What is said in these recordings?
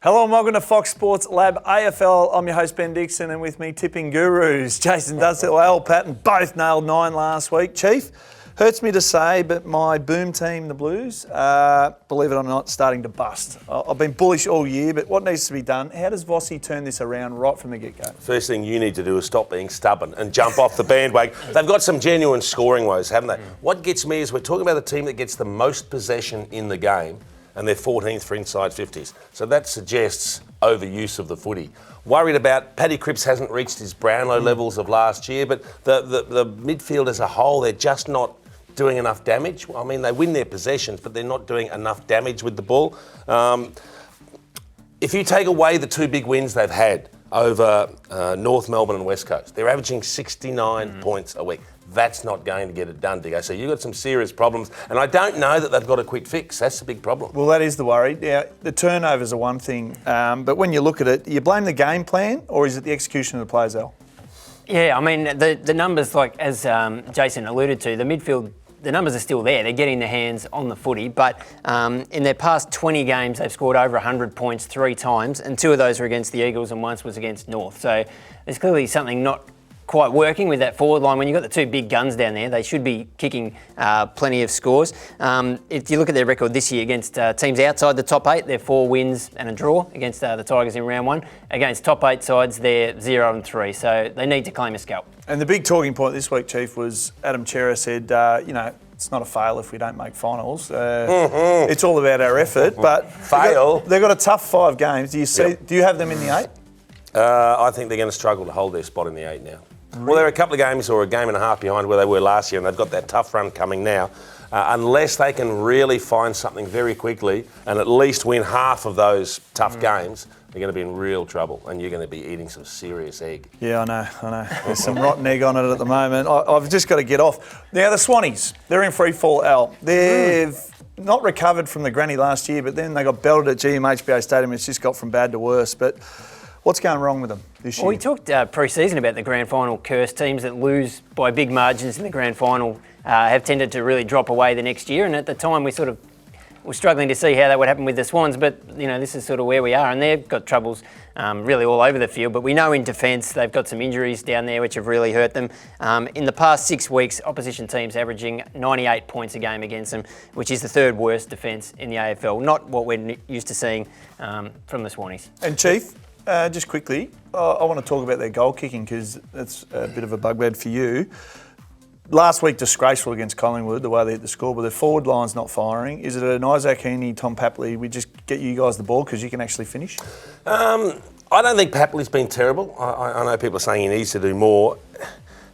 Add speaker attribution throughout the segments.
Speaker 1: Hello and welcome to Fox Sports Lab AFL. I'm your host Ben Dixon, and with me tipping gurus Jason Dunstall, Paton, both nailed 9 last week. Chief, hurts me to say, but my boom team, the Blues, believe it or not, starting to bust. I've been bullish all year, but what needs to be done? How does Vossi turn this around right from the get-go?
Speaker 2: First thing you need to do is stop being stubborn and jump off the bandwagon. They've got some genuine scoring woes, haven't they? What gets me is we're talking about the team that gets the most possession in the game, and they're 14th for inside 50s. So that suggests overuse of the footy. Worried about Paddy Cripps hasn't reached his Brownlow levels of last year, but the midfield as a whole, they're just not doing enough damage. I mean, they win their possessions, but they're not doing enough damage with the ball. If you take away the two big wins they've had over North Melbourne and West Coast, they're averaging 69 points a week. That's not going to get it done, Dicko. So you've got some serious problems, and I don't know that they've got a quick fix. That's the big problem.
Speaker 1: Well, that is the worry. Yeah, the turnovers are one thing, but when you look at it, you blame the game plan, or is it the execution of the players, Al?
Speaker 3: Yeah, I mean, the numbers, like as Jason alluded to, the midfield, the numbers are still there. They're getting their hands on the footy, but in their past 20 games, they've scored over 100 points 3 times, and 2 of those were against the Eagles and once was against North. So there's clearly something not quite working with that forward line. When you've got the 2 big guns down there, they should be kicking plenty of scores. If you look at their record this year against teams outside the top 8, they're 4 wins and a draw against the Tigers in round 1. Against top 8 sides, they're 0-3. So they need to claim a scalp. And
Speaker 1: the big talking point this week, Chief, was Adam Chera said, it's not a fail if we don't make finals. It's all about our effort. But they've got a tough 5 games. Do you see? Yep. Do you have them in the 8?
Speaker 2: I think they're going to struggle to hold their spot in the 8 now. Really? Well, they're a couple of games or a game and a half behind where they were last year, and they've got that tough run coming now. Unless they can really find something very quickly and at least win half of those tough games, they're going to be in real trouble, and you're going to be eating some serious egg.
Speaker 1: Yeah, I know. There's some rotten egg on it at the moment. I've just got to get off. Now, the Swannies, they're in free fall, Al. They've not recovered from the granny last year, but then they got belted at GMHBA Stadium. It's just got from bad to worse. But what's going wrong with them this year?
Speaker 3: Well, we talked pre-season about the grand final curse. Teams that lose by big margins in the grand final have tended to really drop away the next year. And at the time, we sort of were struggling to see how that would happen with the Swans. But, this is sort of where we are. And they've got troubles really all over the field. But we know in defence, they've got some injuries down there which have really hurt them. In the past 6 weeks, opposition teams averaging 98 points a game against them, which is the 3rd worst defence in the AFL. Not what we're used to seeing from the Swannies.
Speaker 1: And Chief, just quickly, I want to talk about their goal kicking because that's a bit of a bugbear for you. Last week, disgraceful against Collingwood, the way they hit the score, but their forward line's not firing. Is it an Isaac Heaney, Tom Papley, we just get you guys the ball because you can actually finish?
Speaker 2: I don't think Papley's been terrible. I know people are saying he needs to do more.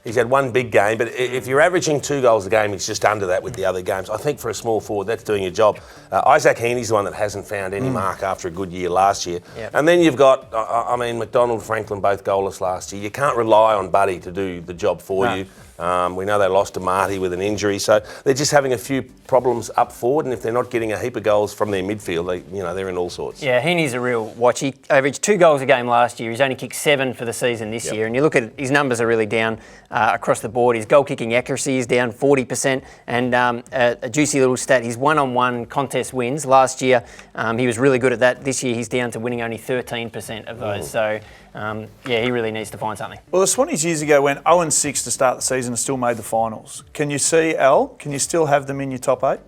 Speaker 2: He's had 1 big game, but if you're averaging 2 goals a game, he's just under that with the other games. I think for a small forward, that's doing your job. Isaac Heaney's the one that hasn't found any mark after a good year last year. Yep. And then you've got, McDonald, Franklin, both goalless last year. You can't rely on Buddy to do the job for you. We know they lost to Marty with an injury, so they're just having a few problems up forward, and if they're not getting a heap of goals from their midfield, they're in all sorts.
Speaker 3: Yeah, Heaney's a real watch. He averaged 2 goals a game last year. He's only kicked 7 for the season this year, and you look at his numbers are really down across the board. His goal kicking accuracy is down 40%, and a juicy little stat, his one-on-one contest wins. Last year, he was really good at that. This year, he's down to winning only 13% of those. So, he really needs to find something.
Speaker 1: Well, the Swannies years ago went 0-6 to start the season and still made the finals. Can you see, Al, can you still have them in your top 8?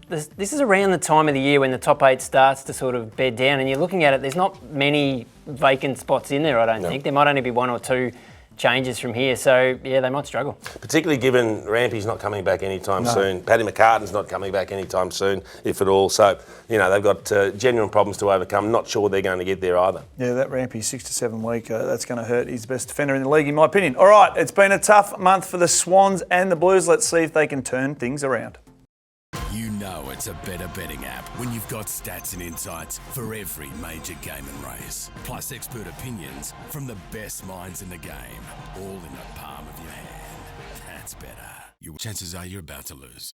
Speaker 3: This is around the time of the year when the top 8 starts to sort of bed down, and you're looking at it, there's not many vacant spots in there, I don't think. There might only be 1 or 2 changes from here, so they might struggle.
Speaker 2: Particularly given Rampy's not coming back anytime soon. Paddy McCartan's not coming back anytime soon, if at all. So, they've got genuine problems to overcome. Not sure they're going to get there either. Yeah,
Speaker 1: that Rampy 6 to 7 week, that's going to hurt. He's the best defender in the league, in my opinion. All right, it's been a tough month for the Swans and the Blues. Let's see if they can turn things around.
Speaker 4: You know it's a better betting app when you've got stats and insights for every major game and race. Plus expert opinions from the best minds in the game, all in the palm of your hand. That's better. Chances are you're about to lose.